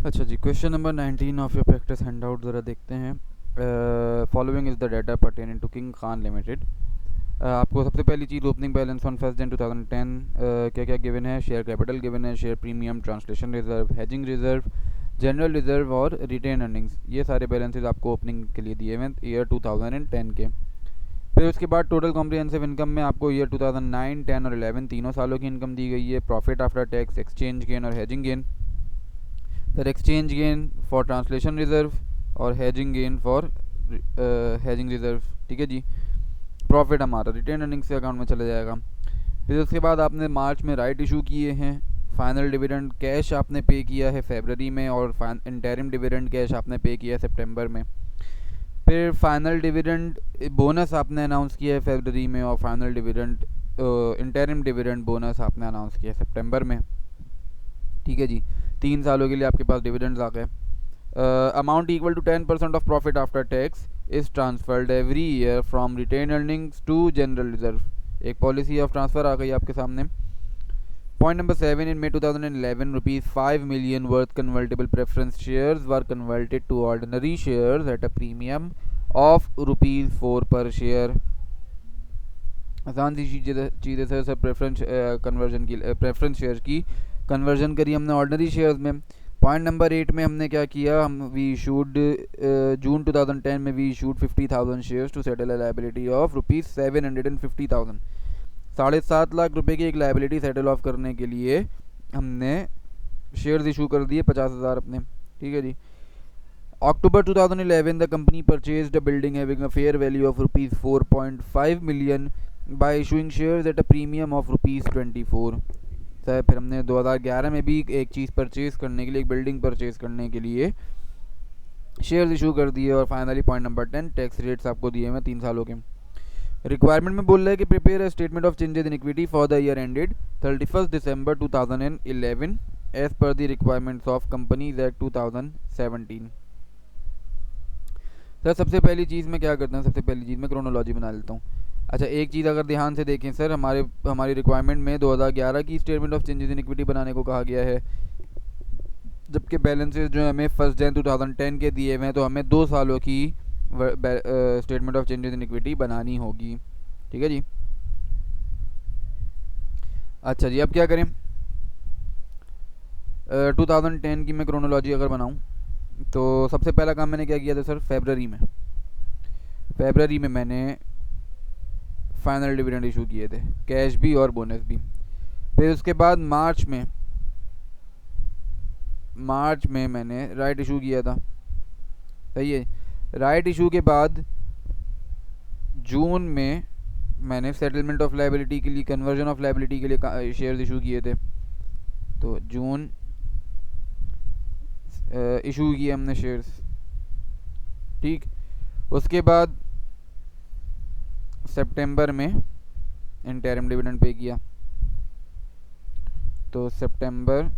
अच्छा जी, question number 19 of your practice handout ज़रा देखते हैं। Following is the data pertaining to king Khan limited. आपको सबसे पहली चीज़ ओपनिंग बैलेंस ऑन 1 Jan 2010 क्या क्या गिवन है। शेयर कैपिटल गिवन है, share premium, translation reserve, hedging reserve, general reserve और रिटेन अर्निंग्स। ये सारे बैलेंसेज आपको ओपनिंग के लिए दिए हुए हैं ईयर 2010 के। फिर उसके बाद टोटल कॉम्प्रिहेंसिव इनकम में आपको ईयर 2009, 10 और 11 तीनों सालों की इनकम दी गई है। Profit after tax, exchange gain और hedging gain. Sir exchange gain for translation reserve और hedging gain for hedging reserve. ठीक है जी। प्रॉफिट हमारा रिटेन अर्निंग्स के अकाउंट में चला जाएगा। फिर उसके बाद आपने मार्च में राइट इशू किए हैं। फाइनल डिविडेंड कैश आपने पे किया है फरवरी में, और इंटरिम डिविडेंड कैश आपने पे किया है सितंबर में। फिर फाइनल डिविडेंड बोनस आपने अनाउंस किया है फरवरी में, और final dividend interim dividend bonus आपने अनाउंस किया है सितंबर में। ठीक है जी। 3 सालों के लिए आपके पास डिविडेंड्स आ गए। Amount equal to 10% of profit after tax is transferred every year from retained earnings to general reserve. एक पॉलिसी ऑफ ट्रांसफ़र आ गई आपके सामने। Point number 7, in May 2011 rupees 5 million worth convertible preference shares were converted to ordinary shares at a premium of ₹4 per share. आसान सी चीज़ है sir preference conversion की, प्रेफरेंस शेयर की कन्वर्जन करी हमने ऑर्डिनरी शेयर्स में। पॉइंट नंबर 8 में हमने क्या किया, हम वी इशूड जून 2010 में we issued 50,000 shares to settle a liability of ₹750,000। 7.5 lakh रुपए की एक लायबिलिटी सेटल ऑफ करने के लिए हमने शेयर्स इशू कर दिए 50,000 अपने। ठीक है जी। October 2011, the company purchased a building having a fair value of ₹4.5 million by issuing shares at a premium of ₹24। Sir फिर हमने 2011 में भी एक चीज़ परचेज़ करने के लिए, एक बिल्डिंग परचेज़ करने के लिए शेयर्स इशू कर दिए। और finally point number 10, tax rates आपको दिए हुए 3 सालों के। रिक्वायरमेंट में बोल रहा है कि prepare a statement of changes in equity for the year ended 31 December 2011 as per the requirements of companies act 2017। Sir सबसे पहली चीज़ मैं क्या करता हूँ, सबसे पहली चीज़ मैं क्रोनोलॉजी बना लेता हूँ। अच्छा, एक चीज़ अगर ध्यान से देखें सर, हमारी रिक्वायरमेंट में 2011 की statement of changes in equity बनाने को कहा गया है, जबकि बैलेंसेस जो हमें 1 Jan 2010 के दिए हुए हैं, तो हमें 2 सालों की statement of changes in equity बनानी होगी। ठीक है जी। अच्छा जी, अब क्या करें। 2010 की मैं क्रोनोलॉजी अगर बनाऊँ, तो सबसे पहला काम मैंने क्या किया था सर, फरवरी में मैंने फाइनल डिविडेंड इशू किए थे, कैश भी और बोनस भी। फिर उसके बाद मार्च में मैंने राइट इशू किया था। सही है। राइट इशू के बाद जून में मैंने सेटलमेंट ऑफ लायबिलिटी के लिए, कन्वर्जन ऑफ लायबिलिटी के लिए शेयर्स इशू किए थे। तो जून इशू किए हमने शेयर्स। ठीक। उसके बाद सितंबर में इंटरिम डिविडेंड पे किया, तो सितंबर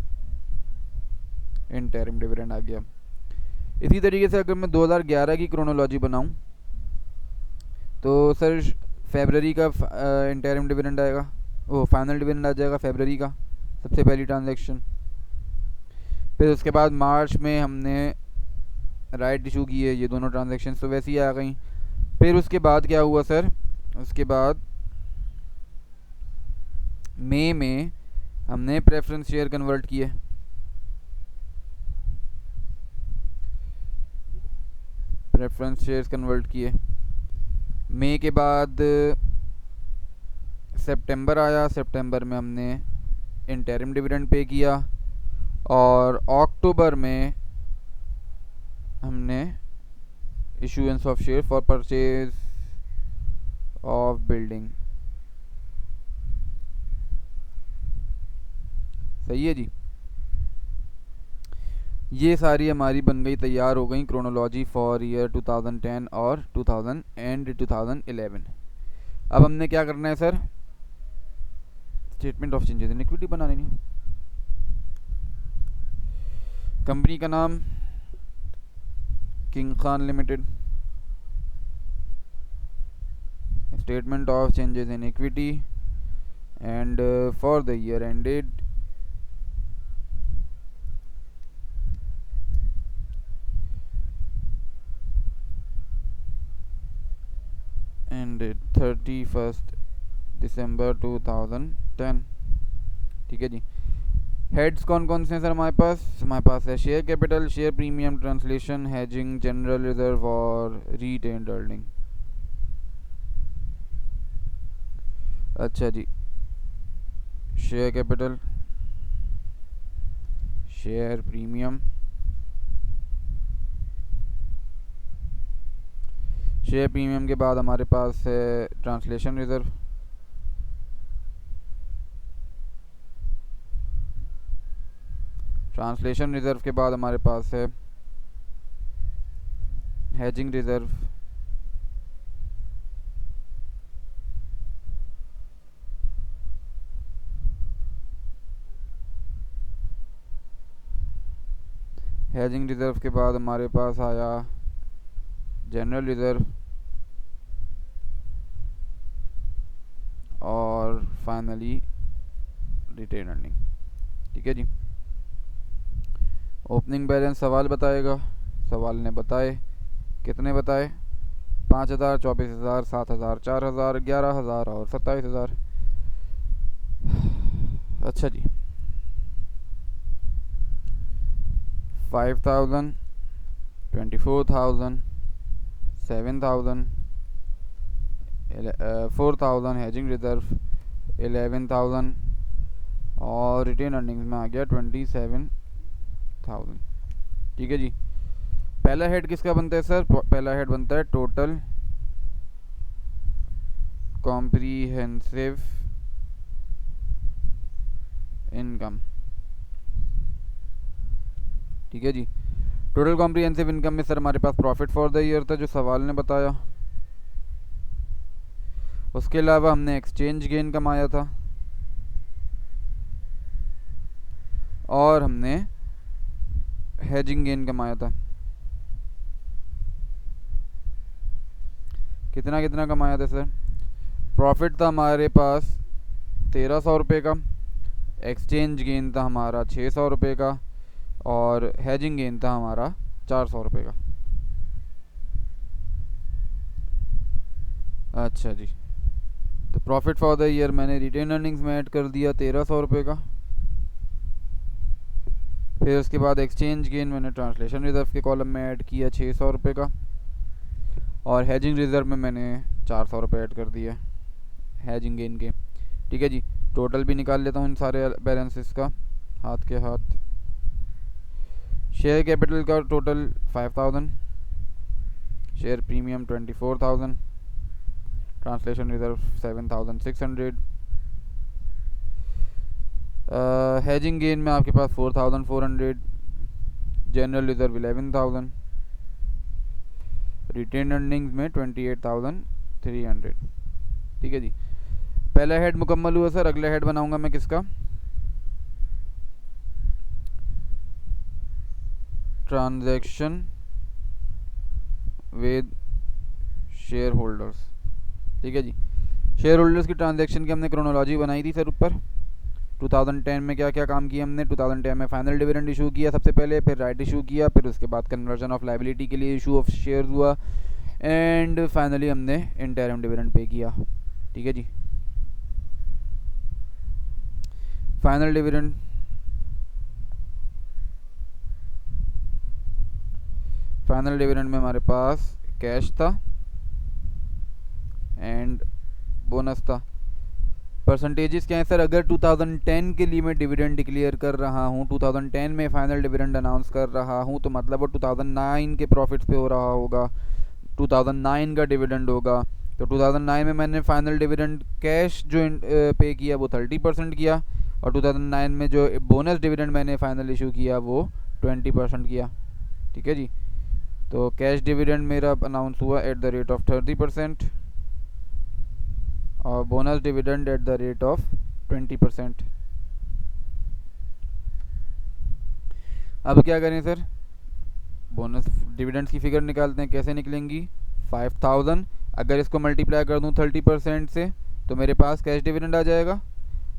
इंटरिम डिविडेंड आ गया। इसी तरीके से अगर मैं 2011 की क्रोनोलॉजी बनाऊं, तो सर फरवरी का इंटरिम डिविडेंड आएगा, वो फाइनल डिविडेंड आ जाएगा फरवरी का, सबसे पहली ट्रांजैक्शन। फिर उसके बाद मार्च में हमने राइट इशू किए, ये दोनों ट्रांजैक्शन तो वैसे ही आ गई। फिर उसके बाद क्या हुआ सर, उसके बाद मई में हमने प्रेफरेंस शेयर कन्वर्ट किए। मई के बाद सितंबर आया, सितंबर में हमने इंटरिम डिविडेंड पे किया, और अक्टूबर में हमने issuance of share for purchase of building. सही है जी। ये सारी हमारी बन गई, तैयार हो गई क्रोनोलॉजी फॉर ईयर 2010 और 2011। अब हमने क्या करना है sir, statement of changes in equity बना लेनी। कंपनी का नाम king Khan limited, statement of changes in equity, and for the year ended 31 दिसंबर 2010। ठीक है जी। हेड्स कौन कौन से हैं सर हमारे पास है share capital, share premium, translation, hedging, general reserve और रीटेन्ड अर्निंग। अच्छा जी, share capital, share premium, share premium के बाद हमारे पास है ट्रांसलेशन रिजर्व, ट्रांसलेशन रिजर्व के बाद हमारे पास है हेजिंग रिजर्व, हेजिंग रिजर्व के बाद हमारे पास आया जनरल रिजर्व और फाइनली रिटेन अर्निंग। ठीक है जी। ओपनिंग बैलेंस सवाल बताएगा, सवाल ने बताए, कितने बताए? 5,000, 24,000, 7,000, 4,000, 11,000 और 27,000। अच्छा जी, 5,000, 24,000, 7,000, 4,000 हेजिंग रिजर्व, 11,000 और रिटेन अर्निंग्स में आ गया 27,000। ठीक है जी। पहला हेड किसका बनता है सर? पहला हेड बनता है टोटल कॉम्प्रीहेंसिव इनकम। ठीक है जी। टोटल कॉम्प्रीहेंसिव इनकम में सर हमारे पास प्रॉफिट फॉर द ईयर था जो सवाल ने बताया। उसके अलावा हमने एक्सचेंज गेन कमाया था और हमने हेजिंग गेन कमाया था। कितना कितना कमाया था सर? प्रॉफिट था हमारे पास 1,300 रुपये का, एक्सचेंज गेन था हमारा 600 रुपये का और हेजिंग गेन था हमारा 400 रुपये का। अच्छा जी, तो प्रॉफिट फॉर द ईयर मैंने रिटेन अर्निंग्स में ऐड कर दिया 1,300 रुपये का। फिर उसके बाद एक्सचेंज गेन मैंने ट्रांसलेशन रिजर्व के कॉलम में ऐड किया 600 रुपये का और हेजिंग रिजर्व में मैंने 400 रुपये ऐड कर दिया हेजिंग गेन के। ठीक है जी। टोटल भी निकाल लेता हूँ इन सारे बैलेंसेस का हाथ के हाथ। शेयर कैपिटल का total 5,000, share premium 24,000, translation reserve 7,600, hedging gain में आपके पास 4,400, जनरल रिजर्व 11,000, रिटेन अर्निंग्स में 28,300। ठीक है जी। पहला हेड मुकम्मल हुआ सर। अगला हेड बनाऊंगा मैं किसका? Transaction with share holders. ठीक है जी। शेयर होल्डर्स की ट्रांजैक्शन की हमने क्रोनोलॉजी बनाई थी सर ऊपर। 2010 में क्या क्या काम किया हमने? 2010 में फाइनल डिविडेंड इशू किया सबसे पहले, फिर राइट इशू किया, फिर उसके बाद कन्वर्जन ऑफ लाइबिलिटी के लिए इशू ऑफ शेयर्स हुआ एंड फाइनली हमने इंटरिम डिविडेंड पे किया। ठीक है जी। फाइनल डिविडेंड में हमारे पास कैश था एंड बोनस था। परसेंटेजेस क्या है सर? अगर 2010 के लिए मैं डिविडेंड डिक्लेयर कर रहा हूँ, 2010 में फाइनल डिविडेंड अनाउंस कर रहा हूँ, तो मतलब वो 2009 के प्रॉफिट्स पे हो रहा होगा, 2009 का डिविडेंड होगा। तो 2009 में मैंने फाइनल डिविडेंड कैश जो पे किया वो 30% किया और 2009 में जो बोनस डिविडेंड मैंने फाइनल इशू किया वो 20% किया। ठीक है जी। तो कैश डिविडेंड मेरा अनाउंस हुआ एट द रेट ऑफ 30% और bonus dividend at the rate of 20%। अब क्या करें सर? बोनस डिविडेंड्स की फिगर निकालते हैं। कैसे निकलेंगी? 5,000 अगर इसको मल्टीप्लाई कर दूं 30% से तो मेरे पास कैश डिविडेंड आ जाएगा,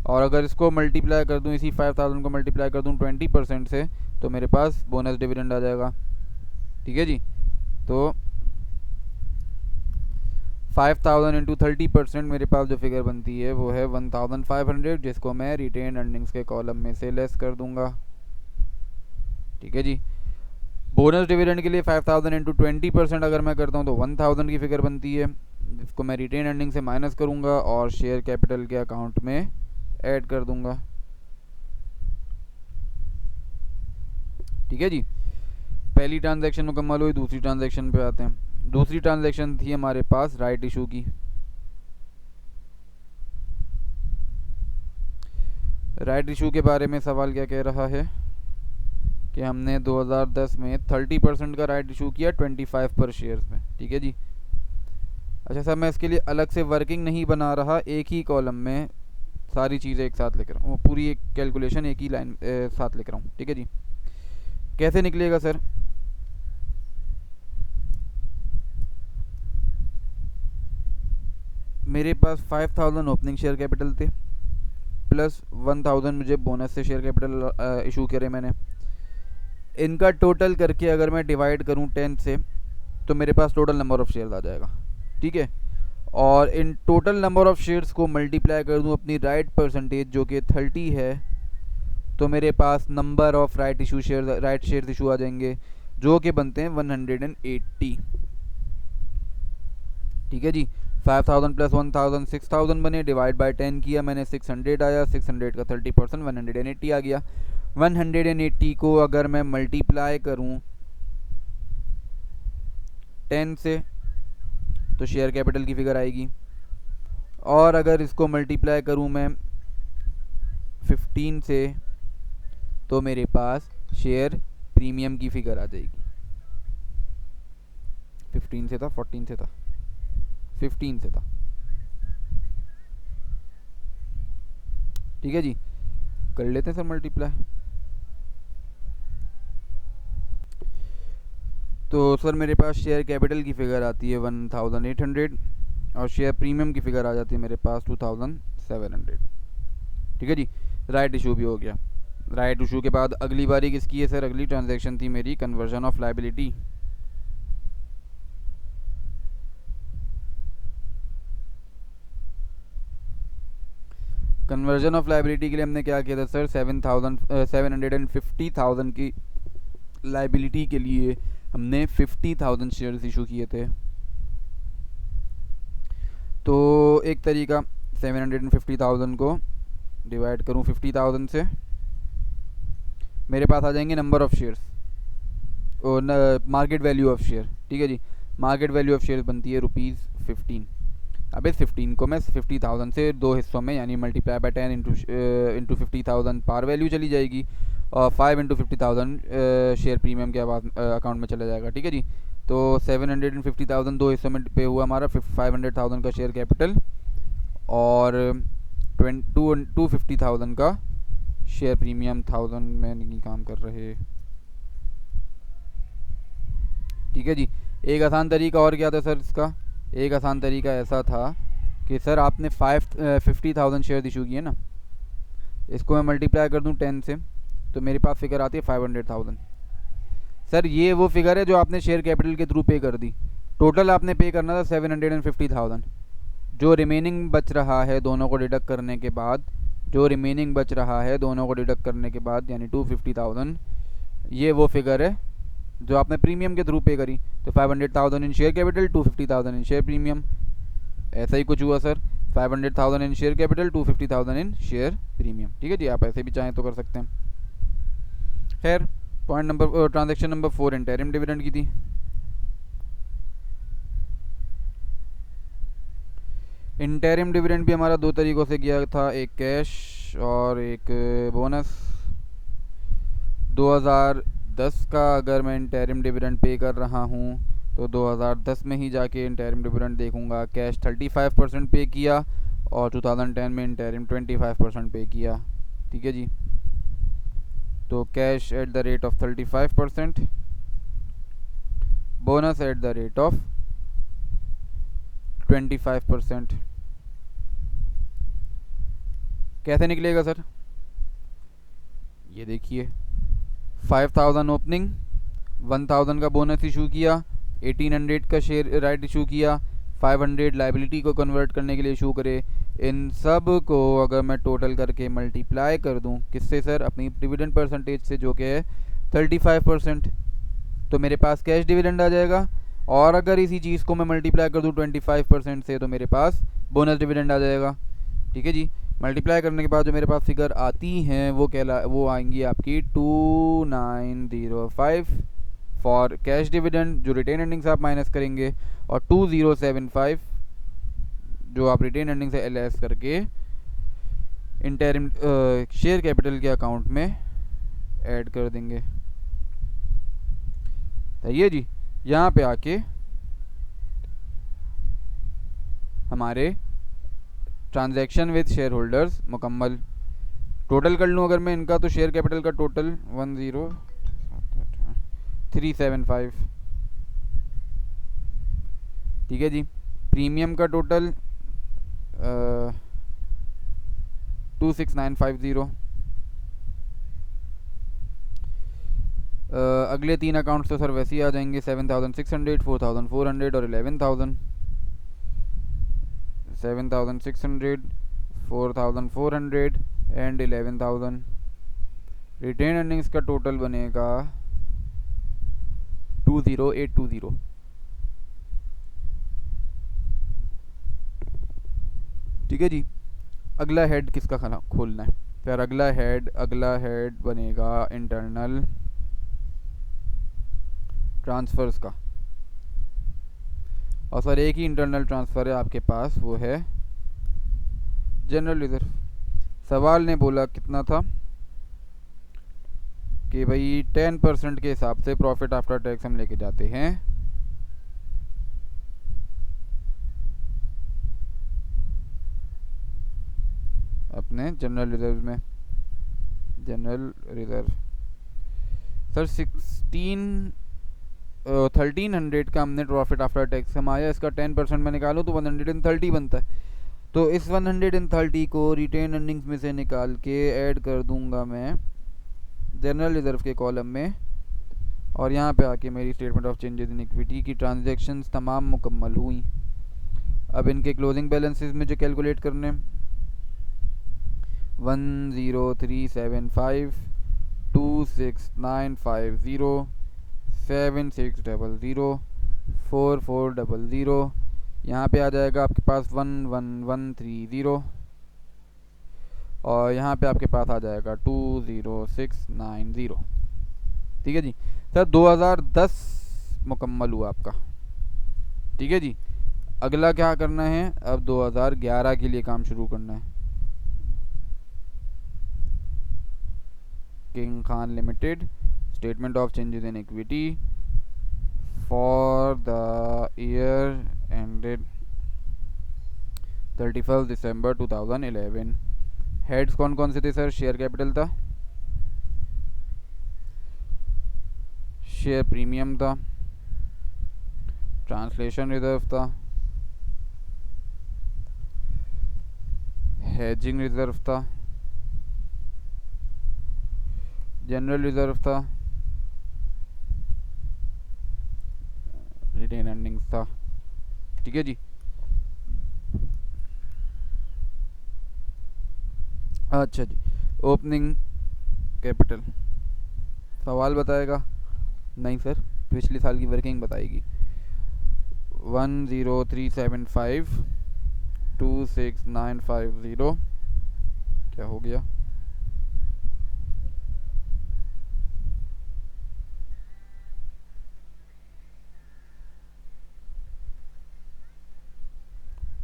और अगर इसको मल्टीप्लाई कर दूं, इसी 5,000 को मल्टीप्लाई कर दूं 20% से तो मेरे पास बोनस डिविडेंड आ जाएगा। ठीक है जी। तो 5000 इंटू 30% मेरे पास जो फिगर बनती है वो है 1500, जिसको मैं रिटेन अर्निंग्स के कॉलम में से लेस कर दूंगा। ठीक है जी। बोनस डिविडेंड के लिए 5000 इंटू 20% अगर मैं करता हूँ तो 1000 की फिगर बनती है, जिसको मैं रिटेन अर्निंग से माइनस करूँगा और शेयर कैपिटल के अकाउंट में ऐड कर दूंगा। ठीक है जी। पहली ट्रांजैक्शन मुकम्मल हुई, दूसरी ट्रांजैक्शन पे आते हैं। दूसरी ट्रांजैक्शन थी हमारे पास राइट इशू की। राइट इशू के बारे में सवाल क्या कह रहा है कि हमने 2010 में 30% का राइट इशू किया 25 पर शेयर्स में। ठीक है जी। अच्छा सर, मैं इसके लिए अलग से वर्किंग नहीं बना रहा, एक ही कॉलम में सारी चीज़ें एक साथ लिख रहा हूँ, पूरी एक कैलकुलेशन एक ही लाइन साथ लिख रहा हूँ। ठीक है जी। कैसे निकलेगा सर? मेरे पास 5000 ओपनिंग शेयर कैपिटल थे, प्लस 1000 मुझे बोनस से शेयर कैपिटल इशू करे मैंने। इनका टोटल करके अगर मैं डिवाइड करूं 10 से तो मेरे पास टोटल नंबर ऑफ़ शेयर्स आ जाएगा। ठीक है। और in total number of shares को मल्टीप्लाई कर दूं अपनी राइट परसेंटेज जो कि 30 है, तो मेरे पास number of right shares issue आ जाएंगे जो कि बनते हैं 180। ठीक है जी। 5000 प्लस 1000 6000 बने, डिवाइड बाय 10 किया मैंने, 600 आया, 600 का 30% 180 आ गया। 180 को अगर मैं मल्टीप्लाई करूं 10 से तो शेयर कैपिटल की फिगर आएगी, और अगर इसको मल्टीप्लाई करूं मैं 15 से तो मेरे पास शेयर प्रीमियम की फिगर आ जाएगी। 15 से था, 14 से था, 15 से था। ठीक है जी। कर लेते हैं सर मल्टीप्लाई। तो सर मेरे पास शेयर कैपिटल की फिगर आती है 1800 और शेयर प्रीमियम की फिगर आ जाती है मेरे पास 2700। ठीक है जी। राइट इशू भी हो गया। राइट इशू के बाद अगली बारी किसकी है सर? अगली ट्रांजैक्शन थी मेरी conversion of liability. Conversion of liability के लिए हमने क्या किया था सर? 750,000 की लायबिलिटी के लिए हमने 50,000 शेयर्स इशू किए थे। तो एक तरीका 750,000 को डिवाइड करूं 50,000 से, मेरे पास आ जाएंगे नंबर ऑफ़ शेयर्स और मार्केट वैल्यू ऑफ शेयर। ठीक है जी। मार्केट वैल्यू ऑफ शेयर बनती है ₹15। अब इस 15 को मैं 50,000 से दो हिस्सों में यानी multiply by 10 into 50,000 par value चली जाएगी और 5 इंटू 50,000 शेयर प्रीमियम के अकाउंट में चला जाएगा। ठीक है जी। तो 750,000 दो हिस्सों में पे हुआ हमारा 500,000 का शेयर कैपिटल और 250,000 का शेयर प्रीमियम। 1000 में नहीं काम कर रहे। ठीक है जी। एक आसान तरीका और क्या था सर इसका? एक आसान तरीका ऐसा था कि सर आपने 50,000 शेयर इशू किए ना, इसको मैं मल्टीप्लाई कर दूं 10 से तो मेरे पास फिगर आती है 500,000। सर ये वो फिगर है जो आपने शेयर कैपिटल के थ्रू पे कर दी। टोटल आपने पे करना था 750,000। जो रिमेनिंग बच रहा है दोनों को डिडक्ट करने के बाद, यानी 250,000, ये वो फिगर है जो आपने प्रीमियम के थ्रू पे करी। तो 500,000 इन शेयर कैपिटल, 250,000 इन शेयर प्रीमियम। ऐसा ही कुछ हुआ सर, 500,000 इन शेयर कैपिटल, 250,000 इन शेयर प्रीमियम। ठीक है जी। आप ऐसे भी चाहें तो कर सकते हैं। खैर, ट्रांजैक्शन नंबर 4 इंटरिम डिविडेंड की थी। इंटरिम डिविडेंड भी हमारा दो तरीक़ों से किया था, एक कैश और एक बोनस। 2010 का अगर मैं इंटरिम डिविडेंड पे कर रहा हूँ तो 2010 में ही जाके इंटरिम डिविडेंड देखूँगा। कैश 35% पे किया और 2010 में इंटरिम 25% पे किया। ठीक है जी। तो cash at the rate of 35%, bonus at the rate of 25%। कैसे निकलेगा सर? ये देखिए, 5000 ओपनिंग, 1000 का बोनस इशू किया, 1800 का शेयर राइट इशू किया, 500 लाइबिलिटी को कन्वर्ट करने के लिए इशू करे। इन सब को अगर मैं टोटल करके मल्टीप्लाई कर दूं किससे सर, अपनी डिविडेंड परसेंटेज से, जो कि है 35%, तो मेरे पास कैश डिविडेंड आ जाएगा। और अगर इसी चीज़ को मैं मल्टीप्लाई कर दूं 25% से, तो मेरे पास बोनस डिविडेंड आ जाएगा। ठीक है जी। मल्टीप्लाई करने के बाद जो मेरे पास फिगर आती हैं वो आएंगी आपकी 2905 फॉर कैश डिविडेंड, जो रिटेन अर्निंग्स आप माइनस करेंगे, और 2075 जो आप रिटेन अर्निंग से एलएस करके इंटरिम शेयर कैपिटल के अकाउंट में ऐड कर देंगे। सही है जी। यहाँ पे आके हमारे ट्रांजैक्शन विद शेयर होल्डर्स मुकम्मल। टोटल कर लूँ अगर मैं इनका, तो शेयर कैपिटल का टोटल 10375। ठीक है जी। प्रीमियम का टोटल 26950। अगले 3 अकाउंट्स तो सर वैसे ही आ जाएंगे, 7600, 4400 और 11000। 7600, 4400 एंड 11000। रिटेन अर्निंग्स का टोटल बनेगा 20820। ठीक है जी। अगला हेड किसका खोलना है फिर? अगला हेड बनेगा इंटरनल ट्रांसफर्स का। और सर एक ही इंटरनल ट्रांसफ़र है आपके पास, वो है जनरल रिजर्व। सवाल ने बोला कितना था कि भाई 10% के हिसाब से प्रॉफिट आफ्टर टैक्स हम लेके जाते हैं अपने जनरल रिजर्व में। जनरल रिजर्व सर 1300 का हमने प्रॉफिट आफ्टर टैक्स कमाया, इसका 10% मैं निकालूँ तो 130 बनता है। तो इस 130 को रिटेन अर्निंग्स में से निकाल के ऐड कर दूंगा मैं जनरल रिजर्व के कॉलम में, और यहाँ पे आके मेरी statement of changes in equity की ट्रांजैक्शंस तमाम मुकम्मल हुई। अब इनके क्लोजिंग बैलेंसेस मुझे कैलकुलेट करने, 10375, 26950, 7600, 4400। यहाँ पे आ जाएगा आपके पास 11130, और यहाँ पे आपके पास आ जाएगा 20690। ठीक है जी। सर 2010 मुकम्मल हुआ आपका। ठीक है जी। अगला क्या करना है, अब 2011 के लिए काम शुरू करना है। King Khan limited statement of changes in equity for the year ended 31 December 2011। Heads कौन कौन से थे सर? शेयर कैपिटल था, शेयर प्रीमियम था, ट्रांसलेशन रिजर्व था, हेजिंग रिजर्व था, जनरल रिजर्व था, रिटेन अर्निंग्स था। ठीक है जी। अच्छा जी। ओपनिंग कैपिटल सवाल बताएगा? नहीं सर, पिछले साल की वर्किंग बताएगी। 10375, 26950 क्या हो गया?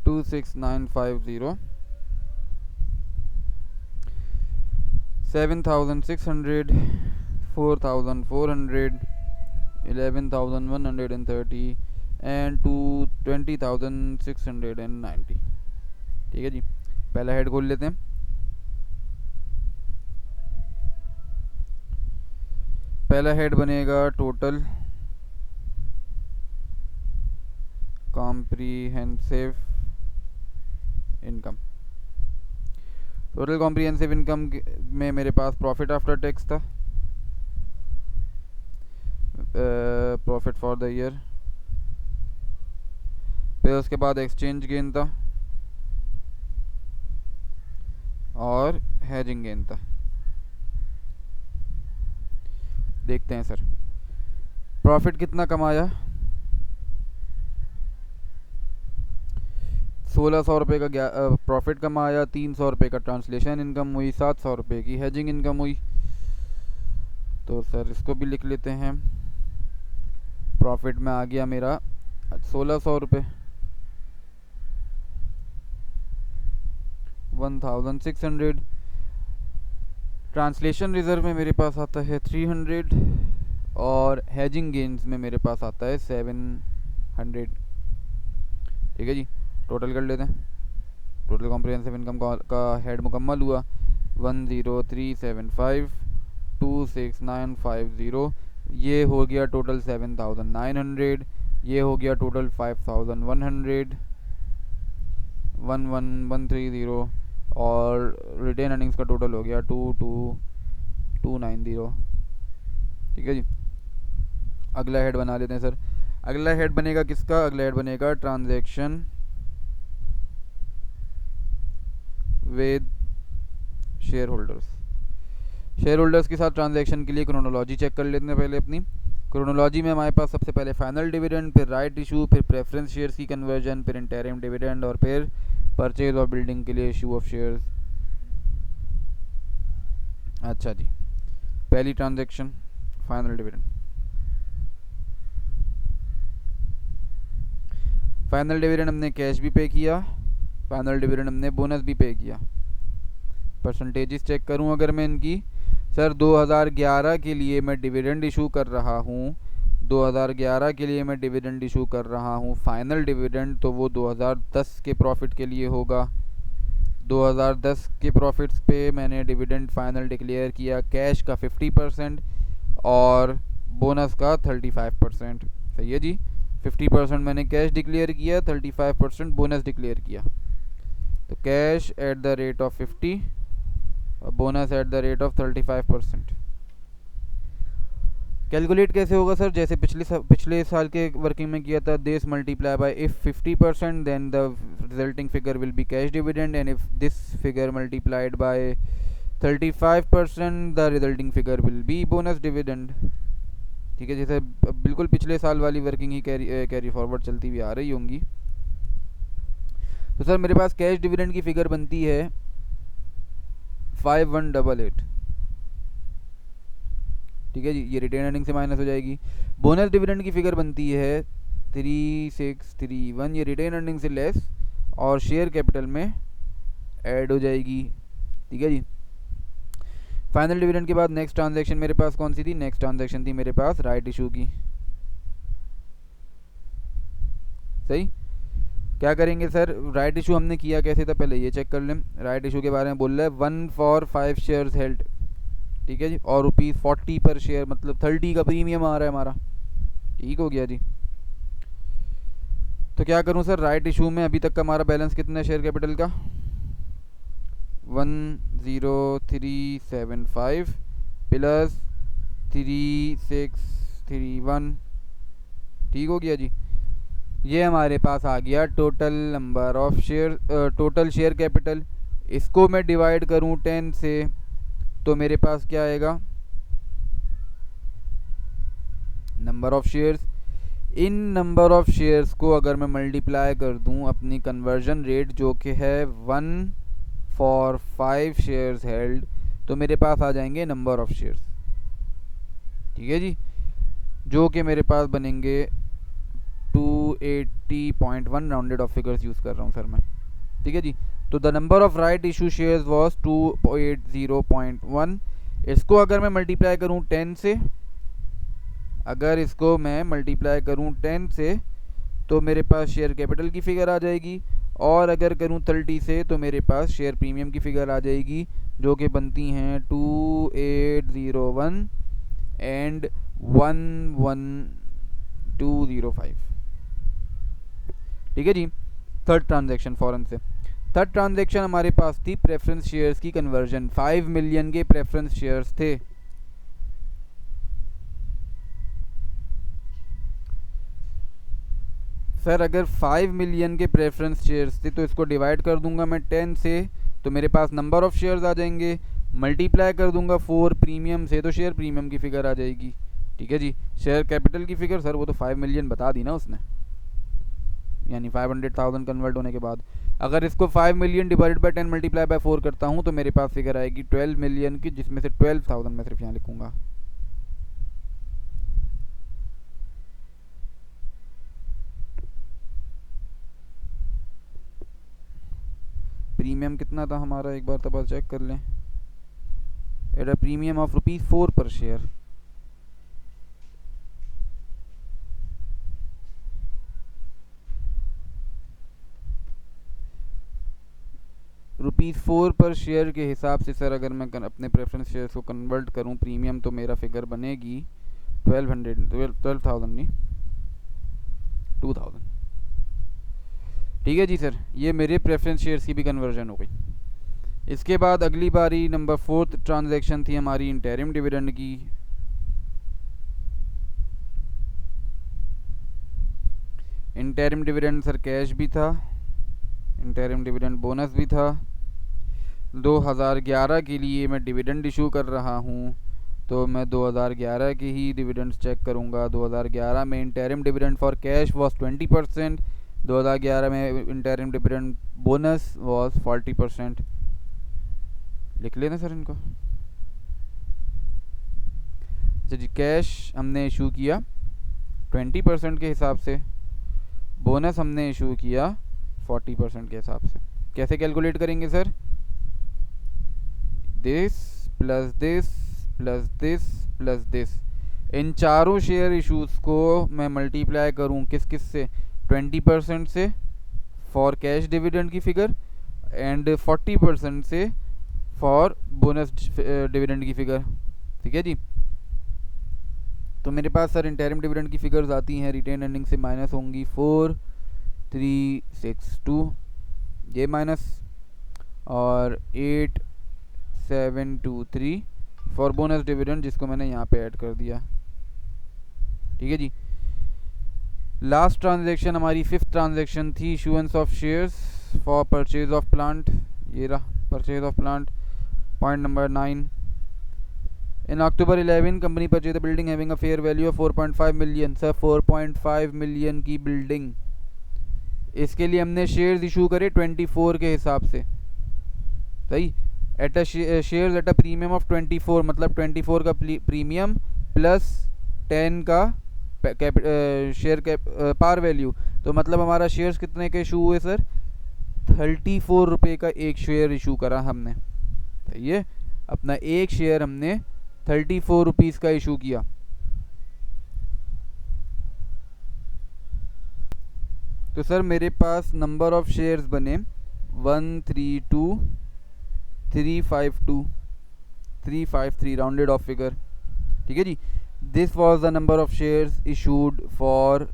To 6950, 7600, 4400, 11130 and 20690। ठीक है जी। पहला हेड खोल लेते हैं। पहला हेड बनेगा total comprehensive income. Total comprehensive income में मेरे पास प्रॉफिट आफ्टर टैक्स था, प्रॉफिट फॉर द ईयर, फिर उसके बाद एक्सचेंज गेन था और हैजिंग गेन था। देखते हैं सर प्रॉफिट कितना कमाया। 1600 रुपये का प्रॉफिट कमाया, 300 रुपये का ट्रांसलेशन इनकम हुई, 700 रुपये की हैजिंग इनकम हुई। तो सर इसको भी लिख लेते हैं। प्रॉफिट में आ गया मेरा 1600 रुपये, 1600। ट्रांसलेशन रिज़र्व में मेरे पास आता है 300 और हैजिंग गेन्स में मेरे पास आता है 700। ठीक है जी, टोटल कर लेते हैं। टोटल कॉम्प्रिहेंसिव इनकम का हेड मुकम्मल हुआ 10375269950। ये हो गया टोटल 7900। ये हो गया टोटल 5100 11130 और रिटेन अर्निंग्स का टोटल हो गया 22290। ठीक है जी, अगला हेड बना लेते हैं सर। अगला हेड बनेगा किसका? अगला हेड बनेगा transaction with share holders. Share holders के साथ ट्रांजैक्शन के लिए क्रोनोलॉजी चेक कर लेते हैं पहले अपनी। क्रोनोलॉजी में हमारे पास सबसे पहले फाइनल डिविडेंड, फिर राइट इशू, फिर प्रेफरेंस शेयर्स की कन्वर्जन, फिर इंटरिम डिविडेंड और फिर परचेज और बिल्डिंग के लिए इशू ऑफ शेयर्स। अच्छा जी, पहली transaction final dividend. Final dividend हमने कैश भी पे किया, फाइनल डिविडेंड हमने बोनस भी पे किया। परसेंटेजेस चेक करूं अगर मैं इनकी, सर 2011 के लिए मैं डिविडेंड इशू कर रहा हूं, 2011 के लिए मैं डिविडेंड इशू कर रहा हूं फाइनल डिविडेंड, तो वो 2010 के प्रॉफिट के लिए होगा। 2010 के प्रॉफिट्स पे मैंने डिविडेंड फाइनल डिक्लेयर किया कैश का 50% और बोनस का 35%। सही है जी, 50% मैंने कैश डिक्लेयर किया, 35% बोनस डिक्लेयर किया। तो cash at the rate of 50 और bonus at the rate of 35%। Calculate कैसे होगा सर? जैसे पिछले साल के वर्किंग में किया था, this multiply by if 50% then the resulting figure will be cash dividend and if this figure multiplied by 35% the resulting figure will be bonus dividend. ठीक है, जैसे बिल्कुल पिछले साल वाली वर्किंग ही कैरी फॉरवर्ड चलती हुई आ रही होंगी। तो सर मेरे पास कैश डिविडेंड की फिगर बनती है 5188। ठीक है जी, ये रिटेन अर्निंग से माइनस हो जाएगी। बोनस डिविडेंड की फिगर बनती है 3631, ये रिटेन अर्निंग से लेस और शेयर कैपिटल में ऐड हो जाएगी। ठीक है जी, फाइनल डिविडेंड के बाद नेक्स्ट ट्रांजैक्शन मेरे पास कौन सी थी? नेक्स्ट ट्रांजैक्शन थी मेरे पास राइट इशू की। सही, क्या करेंगे सर? राइट इशू हमने किया कैसे था पहले ये चेक कर लें। राइट इशू के बारे में बोल रहा है 1 for 5 शेयर्स हेल्ड। ठीक है जी, और ₹40 पर शेयर, मतलब 30 का प्रीमियम आ रहा है हमारा। ठीक हो गया जी। तो क्या करूं सर, राइट इशू में अभी तक का हमारा बैलेंस कितना है शेयर कैपिटल का? 10375 प्लस 3631। ठीक हो गया जी, ये हमारे पास आ गया total number of share, total share capital. इसको मैं डिवाइड करूं 10 से तो मेरे पास क्या आएगा? Number of shares. In number of shares को अगर मैं मल्टीप्लाई कर दूं अपनी कन्वर्जन रेट जो कि है 1 for 5 शेयर्स हेल्ड, तो मेरे पास आ जाएंगे नंबर ऑफ शेयर्स। ठीक है जी, जो कि मेरे पास बनेंगे 280.1, राउंडेड ऑफ फिगर्स यूज़ कर रहा हूँ सर मैं। ठीक है जी, तो the number of right issue shares was 280.1। इसको अगर मैं मल्टीप्लाई करूँ 10 से, अगर इसको मैं मल्टीप्लाई करूँ 10 से तो मेरे पास शेयर कैपिटल की फ़िगर आ जाएगी, और अगर करूँ 30 से तो मेरे पास शेयर प्रीमियम की फ़िगर आ जाएगी, जो कि बनती हैं 2801 एंड 11205। ठीक है जी, थर्ड ट्रांजैक्शन फ़ौरन से। थर्ड ट्रांजैक्शन हमारे पास थी प्रेफरेंस शेयर्स की कन्वर्जन। 5 मिलियन के प्रेफरेंस शेयर्स थे। सर अगर 5 मिलियन के प्रेफरेंस शेयर्स थे तो इसको डिवाइड कर दूंगा मैं 10 से, तो मेरे पास नंबर ऑफ़ शेयर्स आ जाएंगे, मल्टीप्लाई कर दूंगा 4 प्रीमियम से तो शेयर प्रीमियम की फ़िगर आ जाएगी। ठीक है जी। शेयर कैपिटल की फ़िगर सर वो तो 5 मिलियन बता दी ना उसने, यानी 500,000 कन्वर्ट होने के बाद। अगर इसको 5 million divided by 10 multiply by 4 करता हूँ तो मेरे पास फिगर आएगी 12 मिलियन की, जिसमें से 12,000 मैं सिर्फ यहाँ लिखूँगा। प्रीमियम कितना था हमारा, एक बार तब चेक कर लें। Eight a premium of ₹4 per share. ₹4 per share के हिसाब से सर अगर मैं अपने प्रेफरेंस शेयर्स को कन्वर्ट करूं प्रीमियम तो मेरा फिगर बनेगी 12,000 नहीं 2,000। ठीक है जी सर, ये मेरे प्रेफरेंस शेयर्स की भी कन्वर्जन हो गई। इसके बाद अगली बारी नंबर 4th ट्रांजैक्शन थी हमारी इंटरिम डिविडेंड की। इंटरिम डिविडेंड सर कैश भी था, इंटरिम डिविडेंड बोनस भी था। 2011 के लिए मैं डिविडेंड इशू कर रहा हूँ तो मैं 2011 के ही डिविडेंड्स चेक करूँगा। 2011 में interim dividend for cash was 20%, 2011 में इंटरिम डिविडेंड बोनस वॉज 40%। लिख लेना सर इनको। अच्छा जी, कैश हमने इशू किया 20% के हिसाब से, बोनस हमने इशू किया 40% के हिसाब से। कैसे कैलकुलेट करेंगे sir? This plus this plus this plus this, इन चारों शेयर इशूज़ को मैं मल्टीप्लाई करूं किस किस से? 20% से फॉर कैश डिविडेंड की फिगर एंड 40% से फॉर बोनस डिविडेंड की फिगर। ठीक है जी। तो मेरे पास सर इंटरिम डिविडेंड की फिगर्स आती हैं, रिटेन अर्निंग से माइनस होंगी 4,362 ये माइनस, और 8,723 फॉर बोनस डिविडेंड जिसको मैंने यहाँ पे ऐड कर दिया। ठीक है जी। लास्ट ट्रांजैक्शन हमारी 5th ट्रांजैक्शन थी issuance of shares for purchase of plant. ये रहा purchase of plant, point number 9। In October 11 company purchase the building having a fair value of 4.5 million. Sir 4.5 million की building, इसके लिए हमने shares issue करे 24 के हिसाब से, सही। At a shares at a premium of 24, मतलब 24 का प्रीमियम प्लस 10 का शेयर पार वैल्यू, तो मतलब हमारा शेयर्स कितने के इशू हुए सर? 34 रुपये का एक शेयर इशू करा हमने। सही है, अपना एक शेयर हमने 34 रुपीज़ का इशू किया। तो सर मेरे पास नंबर ऑफ शेयर्स बने 132,352,353 राउंडेड ऑफ फिगर। ठीक है जी। This was the number of shares issued for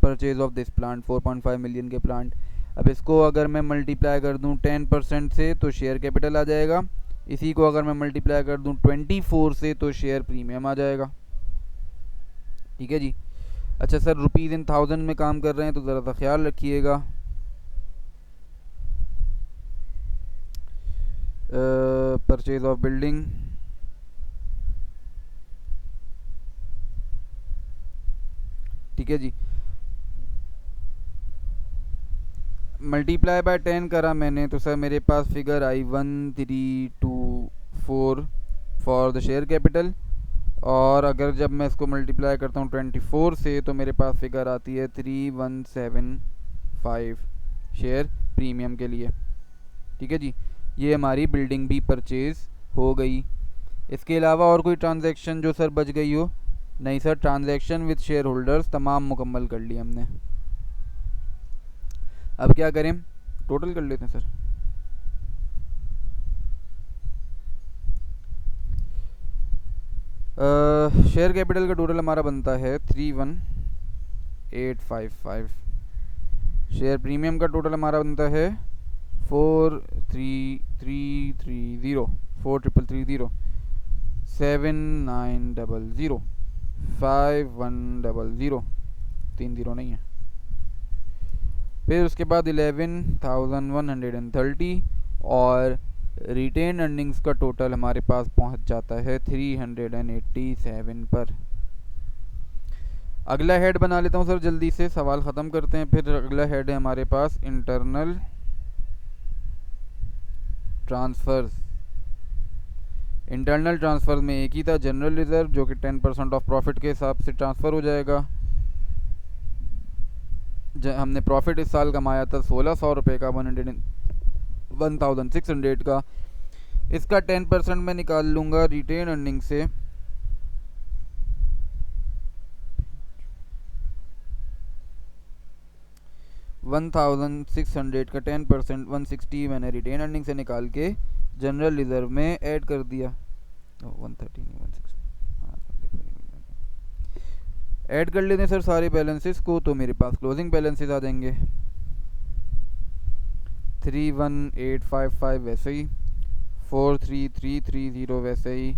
purchase of this plant, 4.5 million के प्लांट। अब इसको अगर मैं मल्टीप्लाई कर दूं 10% से तो शेयर कैपिटल आ जाएगा, इसी को अगर मैं मल्टीप्लाई कर दूं 24 से तो शेयर प्रीमियम आ जाएगा। ठीक है जी। अच्छा सर, रुपीज़ इन 1000 में काम कर रहे हैं तो ज़रा सा ख्याल रखिएगा। परचेज ऑफ बिल्डिंग, ठीक है जी, मल्टीप्लाई बाय 10 करा मैंने तो सर मेरे पास figure I 1324 for the share capital, और अगर जब मैं इसको मल्टीप्लाई करता हूँ 24 से तो मेरे पास फिगर आती है 3175 शेयर प्रीमियम के लिए। ठीक है जी। ये हमारी बिल्डिंग भी परचेज हो गई। इसके अलावा और कोई ट्रांजैक्शन जो सर बच गई हो? नहीं sir, transaction with share holders तमाम मुकम्मल कर ली हमने। अब क्या करें, टोटल कर लेते हैं सर। शेयर कैपिटल का टोटल हमारा बनता है 31,855। शेयर प्रीमियम का टोटल हमारा बनता है 4,330 7,900 5100, 3 0 नहीं है फिर उसके बाद 11,130 और रिटेन अर्निंग्स का टोटल हमारे पास पहुंच जाता है 387 पर। अगला हेड बना लेता हूं सर जल्दी से, सवाल ख़त्म करते हैं। फिर अगला हेड है हमारे पास इंटरनल ट्रांसफ़र्स। इंटरनल ट्रांसफ़र में एक ही था, जनरल रिज़र्व, जो कि 10% ऑफ प्रॉफिट के हिसाब से ट्रांसफ़र हो जाएगा। हमने प्रॉफिट इस साल कमाया था 1600 रुपये का, 1600 का। इसका 10% मैं निकाल लूँगा रिटेन अर्निंग से। $1,600 का 10% 160 मैंने रिटेन अर्निंग से निकाल के जनरल रिजर्व में ऐड कर दिया। 130 नहीं 160 ऐड कर लेते हैं सर सारे बैलेंसेस को, तो मेरे पास क्लोजिंग बैलेंसेस आ जाएंगे 31855 वैसे ही, 43330 वैसे ही,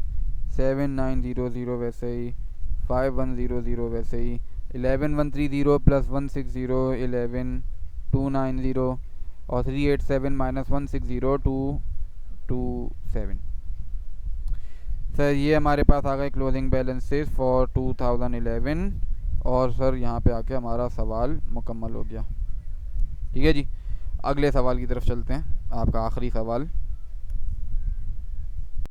7900 वैसे ही, 5100 वैसे ही, 11130 प्लस 160 11290 और 387 माइनस 160 227। सर ये हमारे पास आ गए क्लोजिंग बैलेंसेस फॉर 2011 और सर यहाँ पे आके हमारा सवाल मुकम्मल हो गया। ठीक है जी, अगले सवाल की तरफ चलते हैं, आपका आखिरी सवाल।